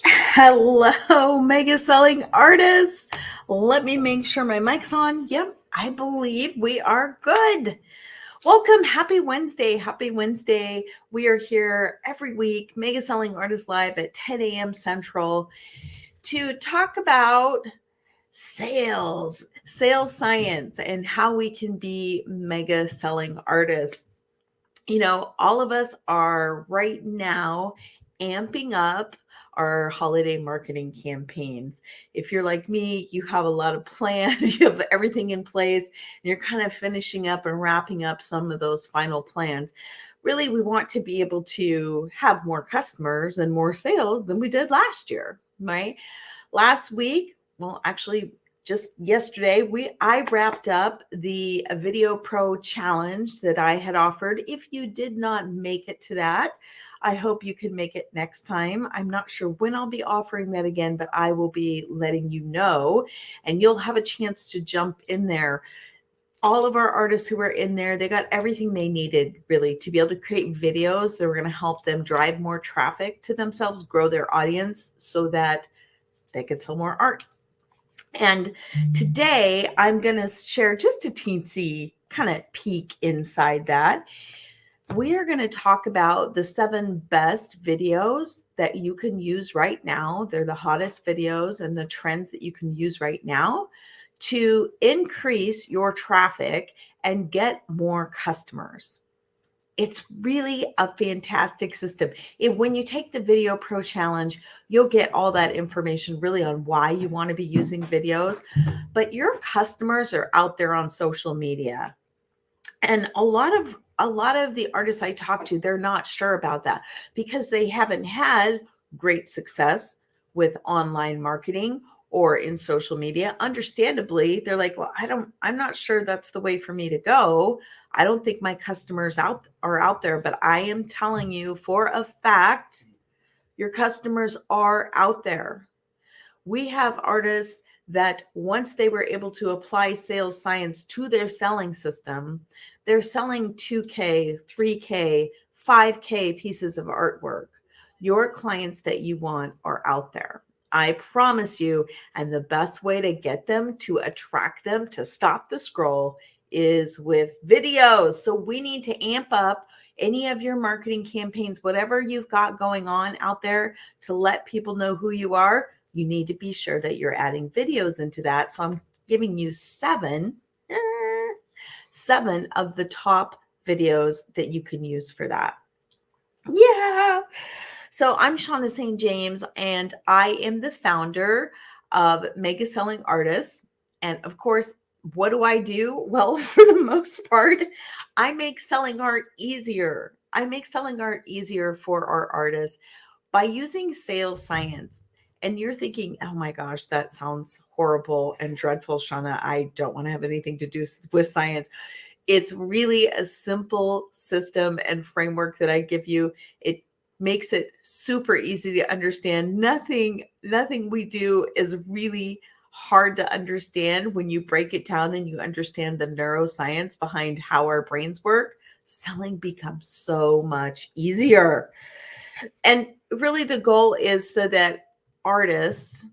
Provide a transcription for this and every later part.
Hello, mega selling artists. Let me make sure my mic's on. Yep, I believe we are good. Welcome. Happy Wednesday. Happy Wednesday. We are here every week, Mega Selling Artists Live at 10 a.m. Central to talk about sales science, and how we can be mega selling artists. All of us are right now amping up our holiday marketing campaigns. If you're like me, you have a lot of plans, you have everything in place, and you're kind of finishing up and wrapping up some of those final plans. Really, we want to be able to have more customers and more sales than we did last year, right? Last week, well, actually, just yesterday, I wrapped up the Video Pro challenge that I had offered. If you did not make it to that, I hope you can make it next time. I'm not sure when I'll be offering that again, but I will be letting you know, and you'll have a chance to jump in there. All of our artists who were in there, they got everything they needed really to be able to create videos that were going to help them drive more traffic to themselves, grow their audience so that they could sell more art. And today I'm going to share just a teensy kind of peek inside that. We are going to talk about the 7 best videos that you can use right now. They're the hottest videos and the trends that you can use right now to increase your traffic and get more customers. It's really a fantastic system. When you take the Video Pro Challenge, you'll get all that information really on why you want to be using videos. But your customers are out there on social media. And a lot of the artists I talk to, they're not sure about that because they haven't had great success with online marketing or in social media. Understandably, they're like, well, I'm not sure that's the way for me to go. I don't think my customers are out there, but I am telling you for a fact, your customers are out there. We have artists that once they were able to apply sales science to their selling system, they're selling 2K, 3K, 5K pieces of artwork. Your clients that you want are out there. I promise you. And the best way to get them, to attract them, to stop the scroll is with videos. So we need to amp up any of your marketing campaigns, whatever you've got going on out there to let people know who you are. You need to be sure that you're adding videos into that. So I'm giving you seven of the top videos that you can use for that. Yeah. So I'm Shauna St. James, and I am the founder of Mega Selling Artists. And of course, what do I do? Well, for the most part, I make selling art easier. I make selling art easier for our artists by using sales science. And you're thinking, oh my gosh, that sounds horrible and dreadful, Shauna. I don't want to have anything to do with science. It's really a simple system and framework that I give you. It makes it super easy to understand. Nothing we do is really hard to understand. When you break it down, then you understand the neuroscience behind how our brains work. Selling becomes so much easier. And really, the goal is so that artists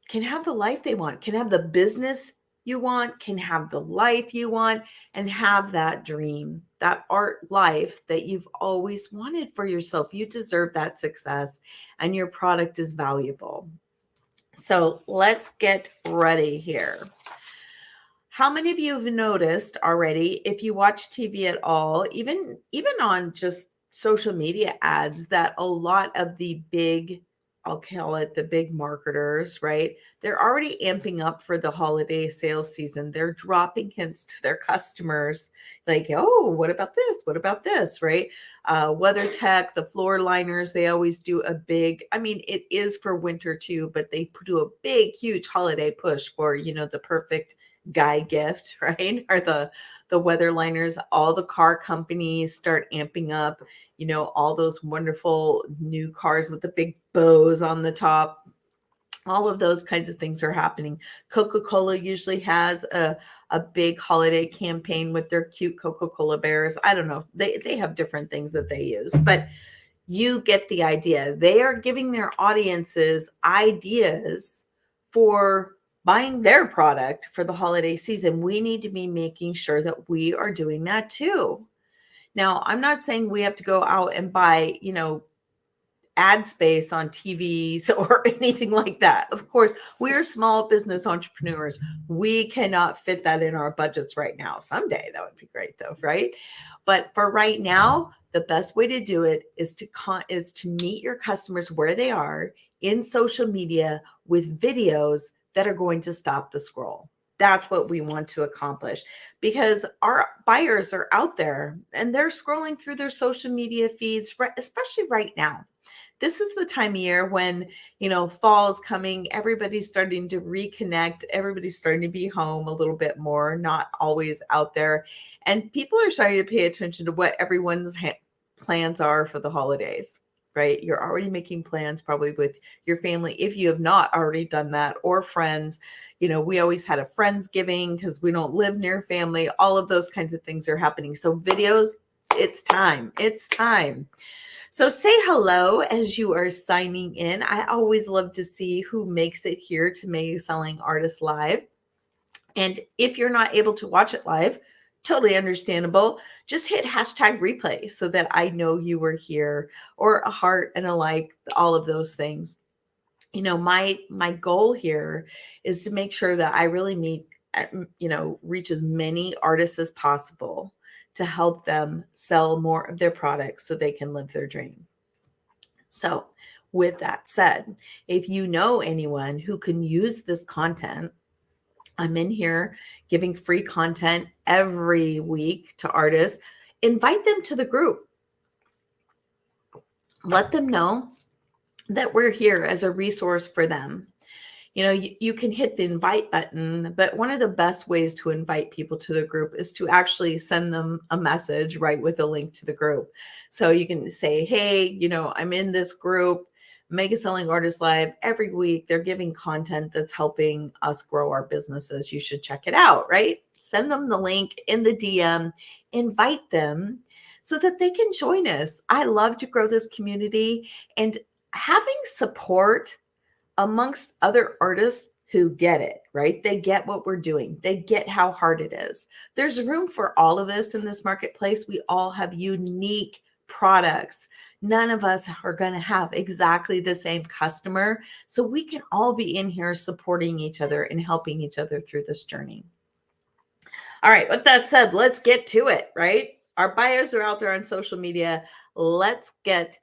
can have the life they want, can have the business you want, can have the life you want, and have that dream, that art life that you've always wanted for yourself. You deserve that success, and your product is valuable. So let's get ready here. How many of you have noticed already, if you watch TV at all, even on just social media ads, that a lot of the big, I'll call it the big marketers, right? They're already amping up for the holiday sales season. They're dropping hints to their customers like, oh, what about this? What about this? Right? WeatherTech, the floor liners, they always do a big, I mean, it is for winter too, but they do a big, huge holiday push for, the perfect guy gift, right? Or the weather liners. All the car companies start amping up, all those wonderful new cars with the big bows on the top. All of those kinds of things are happening. Coca-Cola usually has a big holiday campaign with their cute Coca-Cola bears. I don't know. They have different things that they use, but you get the idea. They are giving their audiences ideas for buying their product for the holiday season. We need to be making sure that we are doing that too. Now, I'm not saying we have to go out and buy, ad space on TVs or anything like that. Of course, we're small business entrepreneurs. We cannot fit that in our budgets right now. Someday that would be great though, right? But for right now, the best way to do it is to meet your customers where they are in social media with videos that are going to stop the scroll. That's what we want to accomplish, because our buyers are out there and they're scrolling through their social media feeds, especially right now. This is the time of year when, fall's coming, everybody's starting to reconnect, everybody's starting to be home a little bit more, not always out there. And people are starting to pay attention to what everyone's plans are for the holidays, right? You're already making plans probably with your family if you have not already done that, or friends. We always had a Friendsgiving because we don't live near family. All of those kinds of things are happening. So videos, it's time. It's time. So say hello as you are signing in. I always love to see who makes it here to Mega Selling Artists Live. And if you're not able to watch it live, totally understandable. Just hit hashtag replay so that I know you were here, or a heart and a like, all of those things. My goal here is to make sure that I really reach as many artists as possible to help them sell more of their products so they can live their dream. So, with that said, if you know anyone who can use this content, I'm in here giving free content every week to artists. Invite them to the group. Let them know that we're here as a resource for them. You can hit the invite button, but one of the best ways to invite people to the group is to actually send them a message right with a link to the group. So you can say, hey, I'm in this group, Mega Selling Artists Live. Every week they're giving content that's helping us grow our businesses. You should check it out, right? Send them the link in the DM, invite them so that they can join us. I love to grow this community, and having support amongst other artists who get it, right? They get what we're doing. They get how hard it is. There's room for all of us in this marketplace. We all have unique products. None of us are going to have exactly the same customer. So we can all be in here supporting each other and helping each other through this journey. All right. With that said, let's get to it, right? Our buyers are out there on social media. Let's get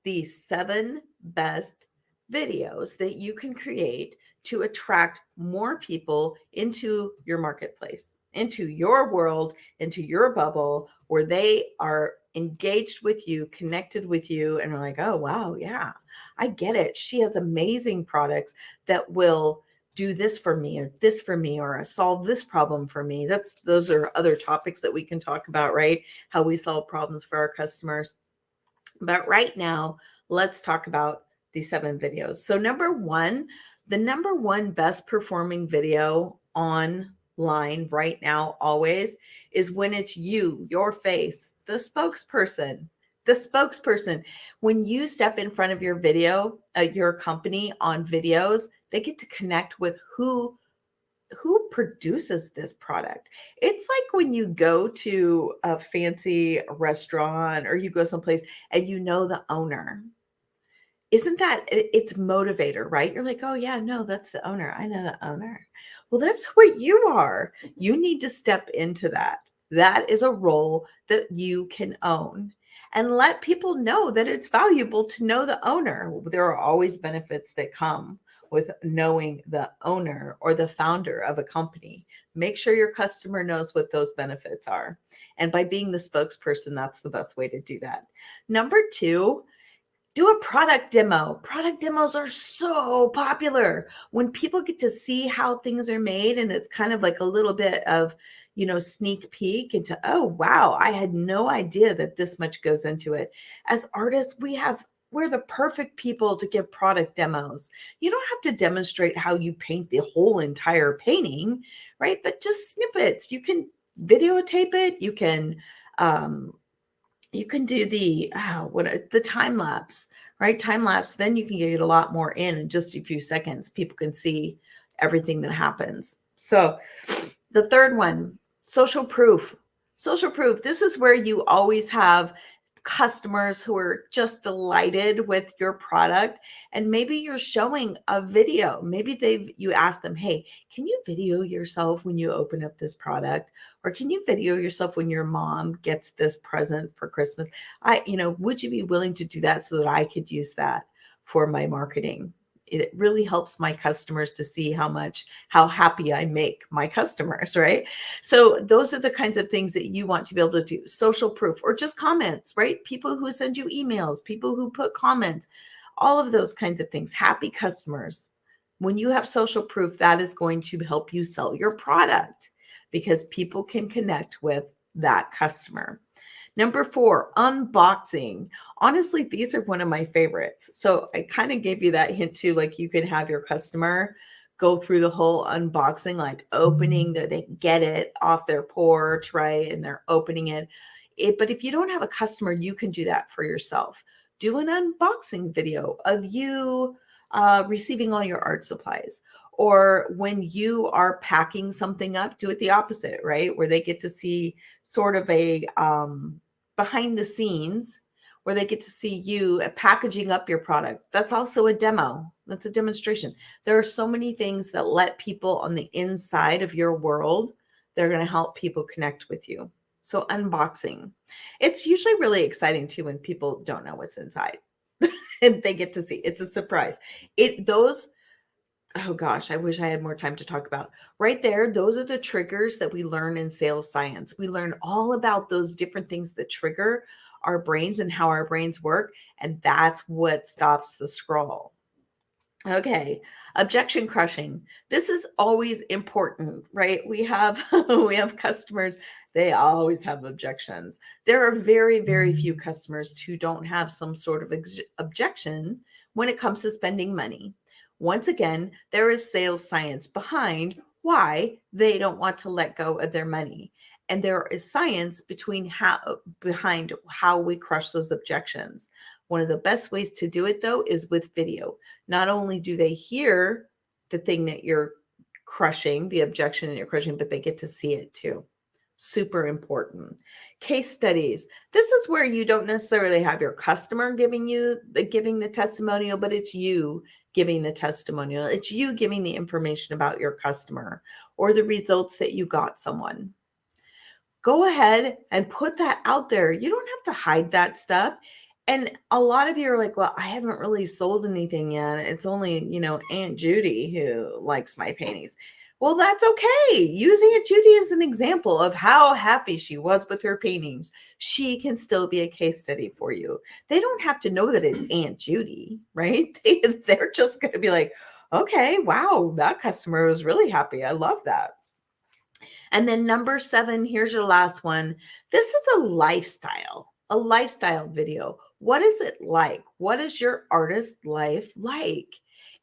the 7 best videos that you can create to attract more people into your marketplace, into your world, into your bubble, where they are engaged with you, connected with you, and are like, oh, wow, yeah, I get it. She has amazing products that will do this for me, or solve this problem for me. Those are other topics that we can talk about, right? How we solve problems for our customers. But right now, let's talk about the 7 videos. So the number one best performing video online right now always is when it's you, your face, the spokesperson. When you step in front of your video, your company on videos, they get to connect with who produces this product. It's like when you go to a fancy restaurant or you go someplace and the owner. Isn't that it's motivator, right? You're like, oh yeah, no, that's the owner. I know the owner. Well, that's what you are. You need to step into that. That is a role that you can own, and let people know that it's valuable to know the owner. There are always benefits that come with knowing the owner or the founder of a company. Make sure your customer knows what those benefits are. And by being the spokesperson, that's the best way to do that. Number 2, do a product demo. Product demos are so popular. When people get to see how things are made, and it's kind of like a little bit of, sneak peek into, oh, wow, I had no idea that this much goes into it. As artists, we have we're the perfect people to give product demos. You don't have to demonstrate how you paint the whole entire painting, right? But just snippets. You can videotape it. Um, you can do the time lapse, right? Time lapse. Then you can get a lot more in just a few seconds. People can see everything that happens. So the third one, social proof. Social proof. This is where you always have customers who are just delighted with your product, and maybe you're showing a video. Maybe you ask them, hey, can you video yourself when you open up this product, or can you video yourself when your mom gets this present for Christmas? Would you be willing to do that so that I could use that for my marketing? It really helps my customers to see how happy I make my customers, right? So those are the kinds of things that you want to be able to do. Social proof, or just comments, right? People who send you emails, people who put comments, all of those kinds of things. Happy customers. When you have social proof, that is going to help you sell your product because people can connect with that customer. Number 4, unboxing. Honestly, these are one of my favorites. So I kind of gave you that hint too, like you can have your customer go through the whole unboxing, like opening they get it off their porch, right? And they're opening it. But if you don't have a customer, you can do that for yourself. Do an unboxing video of you receiving all your art supplies. Or when you are packing something up, do it the opposite, right? Where they get to see sort of a behind the scenes, where they get to see you packaging up your product. That's also a demo. That's a demonstration. There are so many things that let people on the inside of your world, they're going to help people connect with you. So unboxing. It's usually really exciting too when people don't know what's inside and they get to see. It's a surprise. Oh gosh, I wish I had more time to talk about. Right there, those are the triggers that we learn in sales science. We learn all about those different things that trigger our brains and how our brains work, and that's what stops the scroll. Okay, objection crushing. This is always important, right? We have we have customers, they always have objections. There are very, very few customers who don't have some sort of objection when it comes to spending money. Once again, there is sales science behind why they don't want to let go of their money. And there is science behind how we crush those objections. One of the best ways to do it though is with video. Not only do they hear the thing that you're crushing, the objection that you're crushing, but they get to see it too. Super important. Case studies. This is where you don't necessarily have your customer giving the testimonial, but it's you giving the testimonial. It's you giving the information about your customer or the results that you got someone. Go ahead and put that out there. You don't have to hide that stuff. And a lot of you are like, well, I haven't really sold anything yet. It's only, Aunt Judy who likes my paintings. Well, that's okay. Use Aunt Judy as an example of how happy she was with her paintings. She can still be a case study for you. They don't have to know that it's Aunt Judy, right? They're just going to be like, okay, wow, that customer was really happy. I love that. And then number 7, here's your last one. This is a lifestyle video. What is it like? What is your artist life like?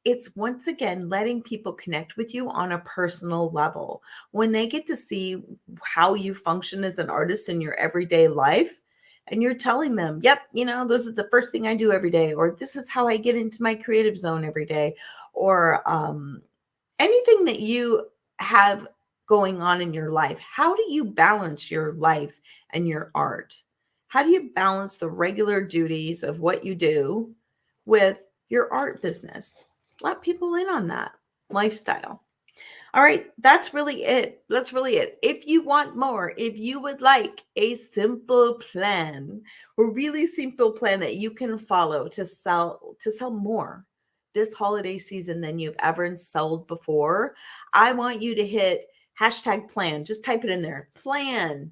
It's once again letting people connect with you on a personal level. When they get to see how you function as an artist in your everyday life, and you're telling them, yep, this is the first thing I do every day, or this is how I get into my creative zone every day, or anything that you have going on in your life. How do you balance your life and your art? How do you balance the regular duties of what you do with your art business? Let people in on that lifestyle. All right, that's really it. If you want more, if you would like a simple plan, a really simple plan that you can follow to sell more this holiday season than you've ever sold before, I want you to hit #plan. Just type it in there. Plan.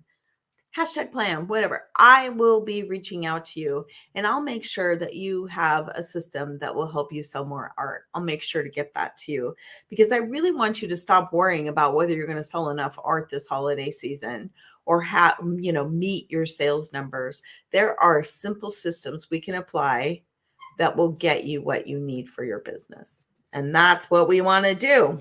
#plan, whatever. I will be reaching out to you and I'll make sure that you have a system that will help you sell more art. I'll make sure to get that to you because I really want you to stop worrying about whether you're going to sell enough art this holiday season or meet your sales numbers. There are simple systems we can apply that will get you what you need for your business. And that's what we want to do.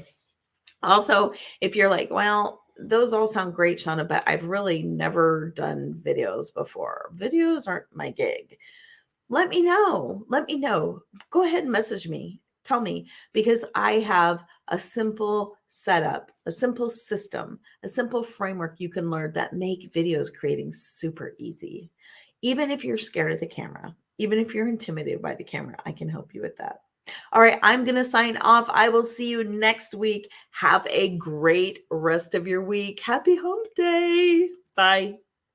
Also, if you're like, well, those all sound great, Shauna, but I've really never done videos before. Videos aren't my gig. Let me know. Let me know. Go ahead and message me. Tell me, because I have a simple setup, a simple system, a simple framework you can learn that make videos creating super easy. Even if you're scared of the camera, even if you're intimidated by the camera, I can help you with that. All right, I'm going to sign off. I will see you next week. Have a great rest of your week. Happy hump day. Bye.